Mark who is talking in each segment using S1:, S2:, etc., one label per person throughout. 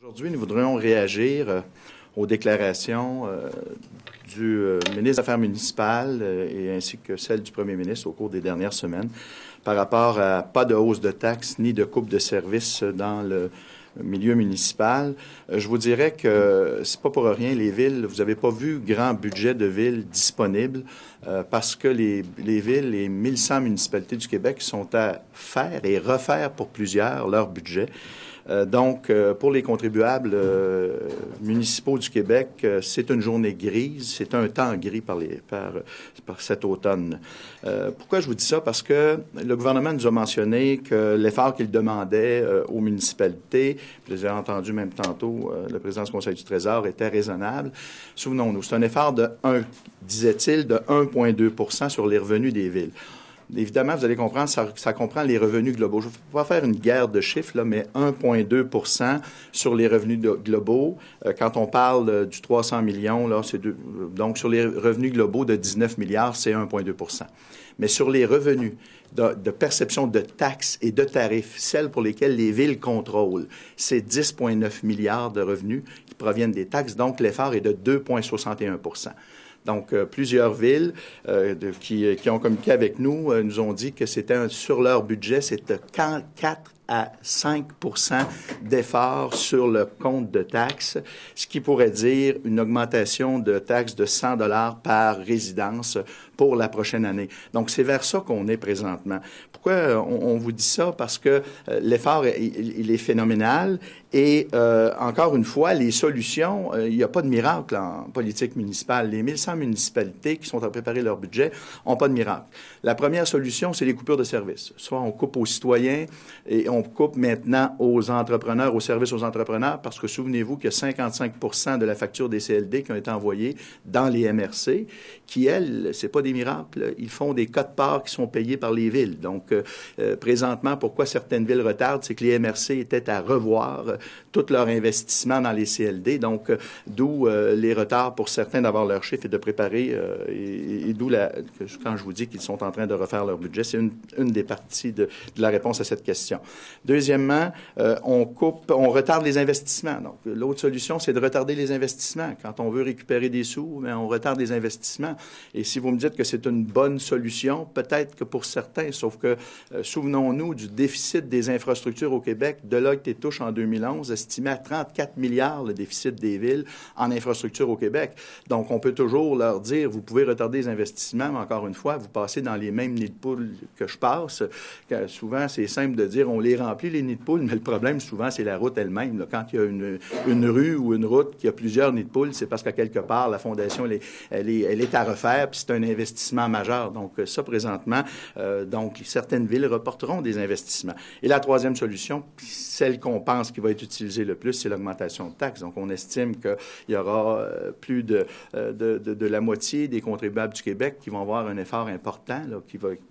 S1: Aujourd'hui, nous voudrions réagir aux déclarations du ministre des Affaires municipales et ainsi que celles du premier ministre au cours des dernières semaines par rapport à pas de hausse de taxes ni de coupe de services dans le milieu municipal. Je vous dirais que c'est pas pour rien les villes. Vous n'avez pas vu grand budget de villes disponible parce que les villes, les 1100 municipalités du Québec sont à faire et refaire pour plusieurs leur budget. Donc, pour les contribuables municipaux du Québec, c'est une journée grise, c'est un temps gris par cet automne. Pourquoi je vous dis ça? Parce que le gouvernement nous a mentionné que l'effort qu'il demandait aux municipalités, je les ai entendus même tantôt, le président du Conseil du Trésor, était raisonnable. Souvenons-nous, c'est un effort disait-il, de 1,2 % sur les revenus des villes. Évidemment, vous allez comprendre, ça comprend les revenus globaux. Je ne vais pas faire une guerre de chiffres, là, mais 1,2 % sur les revenus globaux. Quand on parle du 300 millions, là, donc sur les revenus globaux de 19 milliards, c'est 1,2 %. Mais sur les revenus de perception de taxes et de tarifs, celles pour lesquelles les villes contrôlent, c'est 10,9 milliards de revenus qui proviennent des taxes. Donc, l'effort est de 2,61 %. Donc, plusieurs villes qui ont communiqué avec nous nous ont dit que c'était sur leur budget, c'était 4 à 5 % d'efforts sur le compte de taxes, ce qui pourrait dire une augmentation de taxes de 100 $ par résidence pour la prochaine année. Donc, c'est vers ça qu'on est présentement. Pourquoi on vous dit ça? Parce que l'effort, il est phénoménal et encore une fois, les solutions, il n'y a pas de miracle en politique municipale. Les 1100 municipalités qui sont à préparer leur budget n'ont pas de miracle. La première solution, c'est les coupures de services. Soit on coupe aux citoyens et on coupe maintenant aux entrepreneurs, aux services aux entrepreneurs, parce que souvenez-vous qu'il y a 55 % de la facture des CLD qui ont été envoyées dans les MRC, qui, elles, c'est pas des miracles. Ils font des quotes-parts qui sont payés par les villes. Donc, présentement, pourquoi certaines villes retardent, c'est que les MRC étaient à revoir tout leur investissement dans les CLD. Donc, d'où les retards pour certains d'avoir leur chiffre et de préparer, et d'où quand je vous dis qu'ils sont en train de refaire leur budget, c'est une des parties de la réponse à cette question. Deuxièmement, on retarde les investissements. Donc, l'autre solution, c'est de retarder les investissements. Quand on veut récupérer des sous, on retarde les investissements. Et si vous me dites que c'est une bonne solution, peut-être que pour certains, sauf que souvenons-nous du déficit des infrastructures au Québec. Deloitte et Touche, en 2011, estimait à 34 milliards le déficit des villes en infrastructures au Québec. Donc, on peut toujours leur dire, vous pouvez retarder les investissements, mais encore une fois, vous passez dans les mêmes nids de poules que je passe. Souvent, c'est simple de dire, on les remplit, les nids de poules, mais le problème, souvent, c'est la route elle-même. Là. Quand il y a une rue ou une route qui a plusieurs nids de poules, c'est parce qu'à quelque part, la fondation, elle est à refaire, puis c'est un investissement majeur. Donc, ça, présentement, donc, certaines villes reporteront des investissements. Et la troisième solution, celle qu'on pense qui va être utilisée le plus, c'est l'augmentation de taxes. Donc, on estime qu'il y aura plus de la moitié des contribuables du Québec qui vont avoir un effort important là,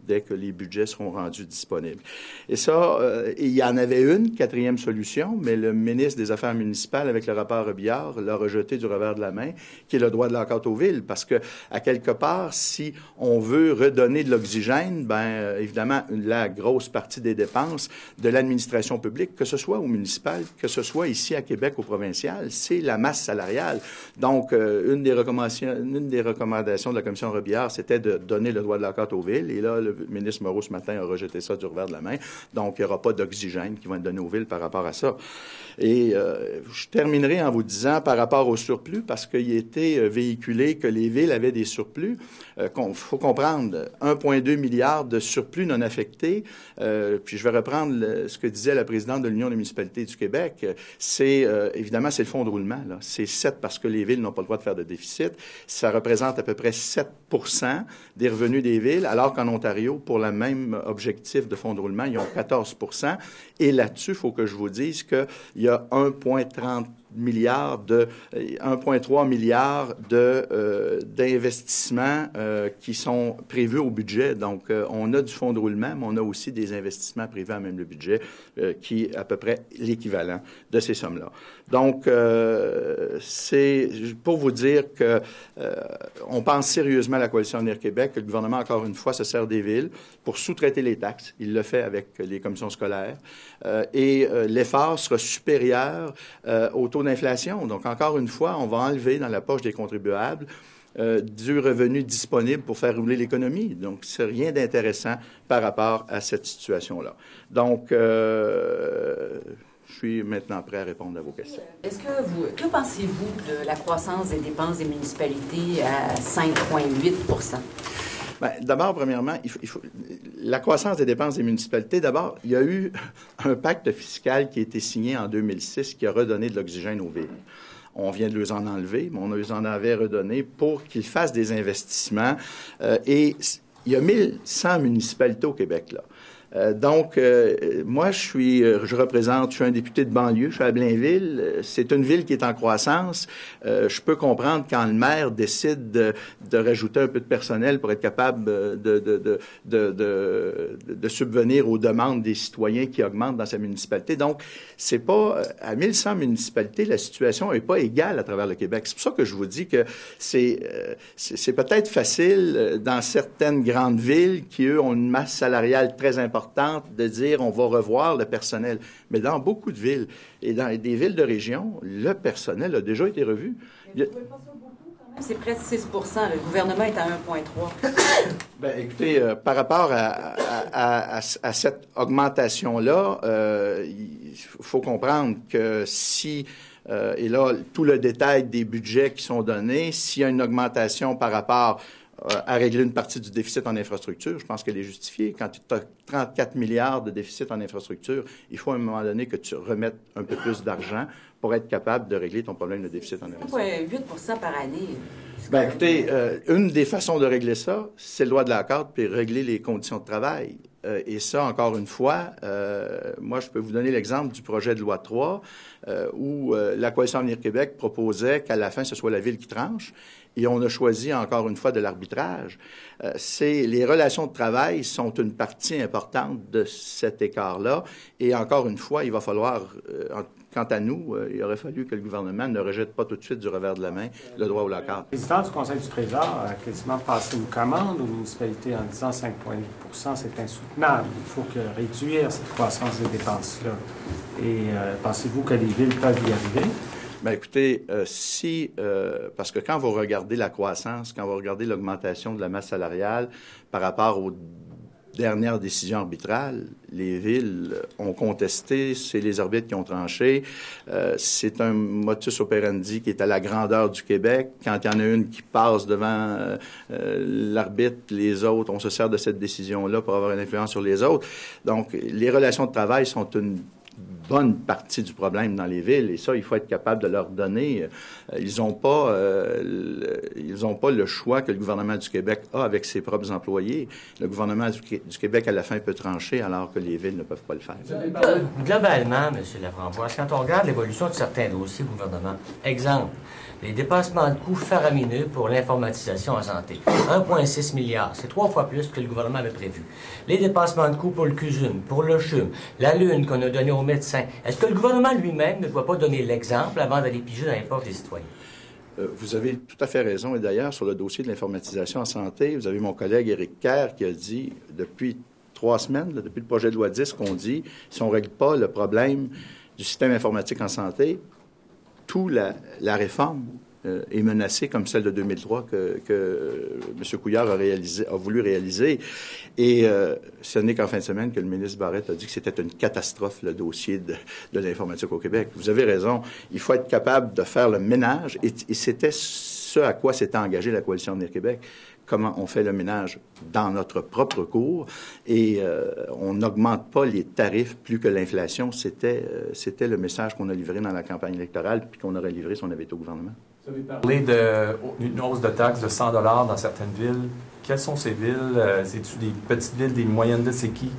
S1: dès que les budgets seront rendus disponibles. Et ça, il y en avait une, quatrième solution, mais le ministre des Affaires municipales, avec le rapport Robillard, l'a rejeté du revers de la main, qui est le droit de l'enquête aux villes. Parce que, à quelque part, si on veut redonner de l'oxygène, évidemment, la grosse partie des dépenses de l'administration publique, que ce soit au municipal, que ce soit ici à Québec au provincial, c'est la masse salariale. Donc, une des recommandations de la commission Robillard, c'était de donner le droit de l'enquête aux villes. Et là, le ministre Moreau, ce matin, a rejeté ça du revers de la main. Donc, il n'y aura pas d'oxygène qui va être donné aux villes par rapport à ça. Et je terminerai en vous disant, par rapport au surplus, parce qu'il a été véhiculé que les villes avaient des surplus, qu'il faut comprendre, 1,2 milliard de surplus non affectés. Puis je vais reprendre ce que disait la présidente de l'Union des municipalités du Québec. C'est évidemment, c'est le fonds de roulement. Là. C'est 7 parce que les villes n'ont pas le droit de faire de déficit. Ça représente à peu près 7 % des revenus des villes, alors qu'en Ontario, pour le même objectif de fonds de roulement, ils ont 14 %. Et là-dessus, il faut que je vous dise qu'il y a 1,30 milliards 1,3 milliard d'investissements qui sont prévus au budget. Donc, on a du fonds de roulement, mais on a aussi des investissements prévus à même le budget qui est à peu près l'équivalent de ces sommes-là. Donc, c'est pour vous dire que on pense sérieusement à la Coalition Avenir Québec, que le gouvernement, encore une fois, se sert des villes pour sous-traiter les taxes. Il le fait avec les commissions scolaires. Et l'effort sera supérieur au taux d'inflation. Donc, encore une fois, on va enlever dans la poche des contribuables du revenu disponible pour faire rouler l'économie. Donc, c'est rien d'intéressant par rapport à cette situation-là. Donc, je suis maintenant prêt à répondre à vos questions.
S2: Que pensez-vous de la croissance des dépenses des municipalités à 5,8
S1: Bien, d'abord, premièrement, la croissance des dépenses des municipalités, d'abord, il y a eu un pacte fiscal qui a été signé en 2006 qui a redonné de l'oxygène aux villes. On vient de les en enlever, mais on les en avait redonné pour qu'ils fassent des investissements. Et il y a 1100 municipalités au Québec, là. Donc, moi, je suis un député de banlieue, je suis à Blainville. C'est une ville qui est en croissance. Je peux comprendre quand le maire décide de rajouter un peu de personnel pour être capable de subvenir aux demandes des citoyens qui augmentent dans sa municipalité. Donc, c'est pas à 1100 municipalités, la situation n'est pas égale à travers le Québec. C'est pour ça que je vous dis que c'est peut-être facile dans certaines grandes villes qui, eux, ont une masse salariale très importante de dire on va revoir le personnel. Mais dans beaucoup de villes et dans des villes de région, le personnel a déjà été revu.
S2: C'est près de 6 le gouvernement est à 1,3
S1: Bien, écoutez, par rapport à cette augmentation-là, il faut comprendre que si et là, tout le détail des budgets qui sont donnés, s'il y a une augmentation par rapport à régler une partie du déficit en infrastructure, je pense qu'elle est justifiée. Quand tu as 34 milliards de déficit en infrastructure, il faut à un moment donné que tu remettes un peu plus d'argent pour être capable de régler ton problème de déficit en infrastructure.
S2: 8 par année.
S1: Bien, écoutez, une des façons de régler ça, c'est le droit de la carte puis régler les conditions de travail. Et ça, encore une fois, moi, je peux vous donner l'exemple du projet de loi 3 où la Coalition Avenir Québec proposait qu'à la fin, ce soit la Ville qui tranche. Et on a choisi, encore une fois, de l'arbitrage. Les relations de travail sont une partie importante de cet écart-là. Et encore une fois, il va falloir, quant à nous, il aurait fallu que le gouvernement ne rejette pas tout de suite du revers de la main le droit au la-carte.
S3: Le président du Conseil du Trésor a quasiment passé une commande aux municipalités en disant 5,8 c'est insoutenable. Il faut réduire cette croissance des dépenses-là. Et pensez-vous que les villes peuvent y arriver?
S1: Bien, écoutez, parce que quand vous regardez la croissance, quand vous regardez l'augmentation de la masse salariale par rapport aux dernières décisions arbitrales, les villes ont contesté, c'est les arbitres qui ont tranché. C'est un modus operandi qui est à la grandeur du Québec. Quand il y en a une qui passe devant l'arbitre, les autres, on se sert de cette décision-là pour avoir une influence sur les autres. Donc, les relations de travail sont une bonne partie du problème dans les villes, et ça, il faut être capable de leur donner. Ils n'ont pas le choix que le gouvernement du Québec a avec ses propres employés. Le gouvernement du Québec, à la fin, peut trancher, alors que les villes ne peuvent pas le faire.
S4: Globalement, M. Laframboise, quand on regarde l'évolution de certains dossiers au gouvernement, exemple, les dépassements de coûts faramineux pour l'informatisation en santé. 1,6 milliard. C'est 3 fois plus que le gouvernement avait prévu. Les dépassements de coûts pour le CUSUM, pour le CHUM, la lune qu'on a donnée aux médecins. Est-ce que le gouvernement lui-même ne doit pas donner l'exemple avant d'aller piger dans les poches des citoyens?
S1: Vous avez tout à fait raison. Et d'ailleurs, sur le dossier de l'informatisation en santé, vous avez mon collègue Éric Kerr qui a dit, depuis 3 semaines, depuis le projet de loi 10, qu'on dit, si on ne règle pas le problème du système informatique en santé, toute la réforme est menacée, comme celle de 2003 que M. Couillard a voulu réaliser. Et ce n'est qu'en fin de semaine que le ministre Barrette a dit que c'était une catastrophe, le dossier de l'informatique au Québec. Vous avez raison. Il faut être capable de faire le ménage. Et c'était ce à quoi s'était engagée la Coalition Avenir Québec. Comment on fait le ménage dans notre propre cours et on n'augmente pas les tarifs plus que l'inflation. C'était le message qu'on a livré dans la campagne électorale puis qu'on aurait livré si on avait été au gouvernement.
S5: Vous avez parlé d'une hausse de taxes de 100 $ dans certaines villes. Quelles sont ces villes? C'est-tu des petites villes, des moyennes villes? C'est qui?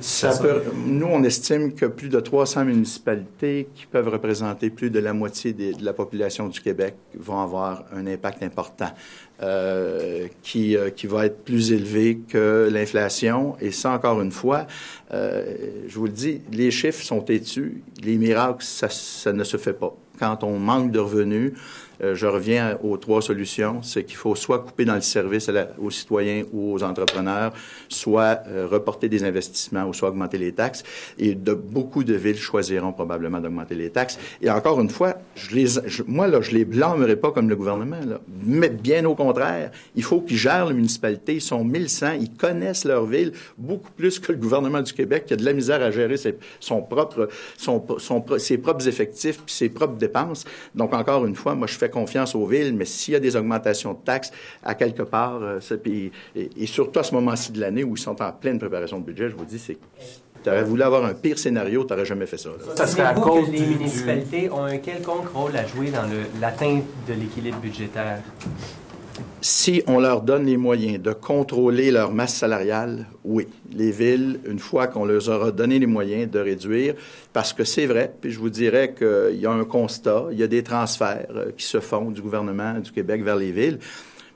S1: Nous, on estime que plus de 300 municipalités qui peuvent représenter plus de la moitié de la population du Québec vont avoir un impact important qui va être plus élevé que l'inflation. Et ça, encore une fois, je vous le dis, les chiffres sont têtus. Les miracles, ça ne se fait pas. Quand on manque de revenus, je reviens aux 3 solutions. C'est qu'il faut soit couper dans le service aux citoyens ou aux entrepreneurs, soit reporter des investissements ou soit augmenter les taxes. Et beaucoup de villes choisiront probablement d'augmenter les taxes. Et encore une fois, je les blâmerai pas comme le gouvernement, là. Mais bien au contraire, il faut qu'ils gèrent les municipalités. Ils sont 1100, ils connaissent leur ville beaucoup plus que le gouvernement du Québec qui a de la misère à gérer ses propres effectifs puis ses propres dépenses. Donc, encore une fois, moi, je fais confiance aux villes, mais s'il y a des augmentations de taxes à quelque part, et surtout à ce moment-ci de l'année où ils sont en pleine préparation de budget, je vous dis, tu aurais voulu avoir un pire scénario, tu n'aurais jamais fait ça.
S6: Ça serait à cause que les municipalités ont un quelconque rôle à jouer dans l'atteinte de l'équilibre budgétaire?
S1: Si on leur donne les moyens de contrôler leur masse salariale, oui. Les villes, une fois qu'on leur aura donné les moyens de réduire, parce que c'est vrai, puis je vous dirais qu'il y a un constat, il y a des transferts qui se font du gouvernement du Québec vers les villes.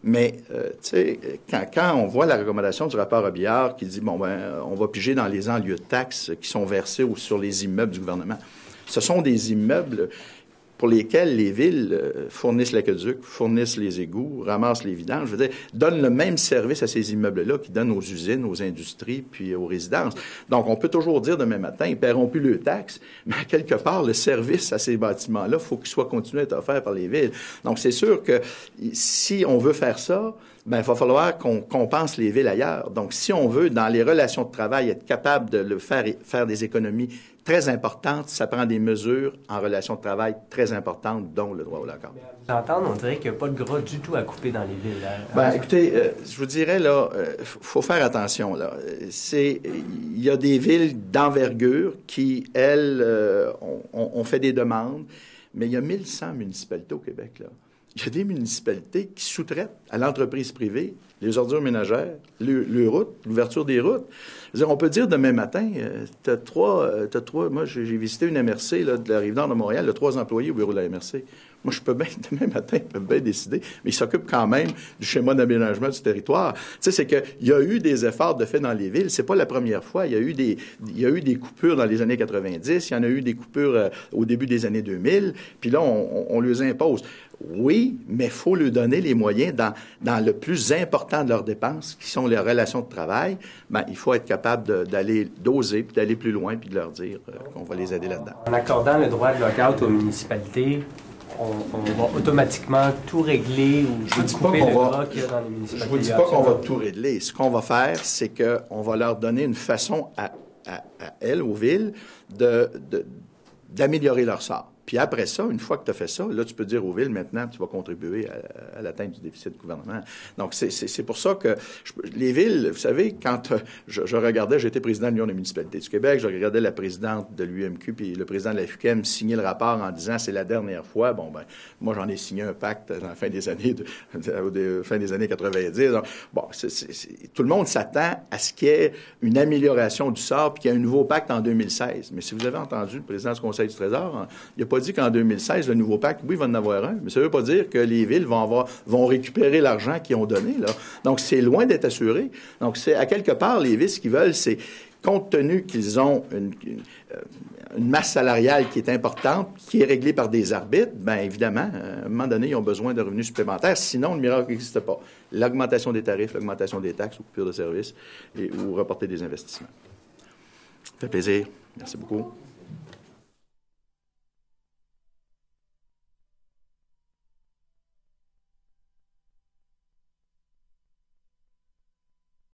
S1: Mais, tu sais, quand on voit la recommandation du rapport Robillard qui dit, on va piger dans les enlieux de taxes qui sont versés sur les immeubles du gouvernement. Ce sont des immeubles pour lesquels les villes fournissent l'aqueduc, fournissent les égouts, ramassent les vidanges, je veux dire, donnent le même service à ces immeubles-là qu'ils donnent aux usines, aux industries, puis aux résidences. Donc, on peut toujours dire demain matin, ils ne paieront plus le taxe, mais à quelque part, le service à ces bâtiments-là, il faut qu'il soit continué à être offert par les villes. Donc, c'est sûr que si on veut faire ça, il va falloir qu'on compense les villes ailleurs. Donc, si on veut, dans les relations de travail, être capable de faire des économies très importantes, ça prend des mesures en relation de travail très importantes, dont le droit au lockout.
S6: Vous entendez, on dirait qu'il n'y a pas de gras du tout à couper dans les villes.
S1: Écoutez, je vous dirais, là, faut faire attention, là. Il y a des villes d'envergure qui, elles, ont fait des demandes, mais il y a 1100 municipalités au Québec, là. Il y a des municipalités qui sous-traitent à l'entreprise privée les ordures ménagères, les routes, l'ouverture des routes. Je veux dire, on peut dire demain matin, t'as trois. Moi, j'ai visité une MRC là, de la Rive-Nord de Montréal, il y a 3 employés au bureau de la MRC. Moi, je peux bien, demain matin, ils peuvent bien décider, mais ils s'occupent quand même du schéma d'aménagement du territoire. Tu sais, c'est qu'il y a eu des efforts de fait dans les villes. C'est pas la première fois. Il y a eu des coupures dans les années 90. Il y en a eu des coupures au début des années 2000. Puis là, on les impose. Oui, mais il faut leur donner les moyens dans le plus important de leurs dépenses, qui sont les relations de travail. Il faut être capable d'aller doser, puis d'aller plus loin, puis de leur dire qu'on va les aider là-dedans.
S6: En accordant le droit de lockout aux municipalités, on va automatiquement tout régler ou couper le gras qu'il y a dans les municipalités.
S1: Je vous dis pas qu'on va tout régler. Ce qu'on va faire, c'est qu'on va leur donner une façon à elles, aux villes, d'améliorer leur sort. Puis après ça, une fois que tu as fait ça, là, tu peux dire aux villes, maintenant, tu vas contribuer à l'atteinte du déficit du gouvernement. Donc, c'est pour ça que les villes, vous savez, quand je regardais, j'étais président de l'Union des municipalités du Québec, je regardais la présidente de l'UMQ puis le président de la FUQAM signer le rapport en disant c'est la dernière fois. Moi, j'en ai signé un pacte à la fin des années, fin des années 90. Donc, tout le monde s'attend à ce qu'il y ait une amélioration du sort puis qu'il y ait un nouveau pacte en 2016. Mais si vous avez entendu le président du Conseil du Trésor, il n'a pas dit qu'en 2016, le nouveau pacte, oui, il va en avoir un, mais ça ne veut pas dire que les villes vont récupérer l'argent qu'ils ont donné, là. Donc, c'est loin d'être assuré. Donc, c'est à quelque part, les villes, ce qu'ils veulent, c'est, compte tenu qu'ils ont une masse salariale qui est importante, qui est réglée par des arbitres, bien évidemment, à un moment donné, ils ont besoin de revenus supplémentaires. Sinon, le miracle n'existe pas. L'augmentation des tarifs, l'augmentation des taxes ou coupures de services ou reporter des investissements. Ça fait plaisir. Merci beaucoup.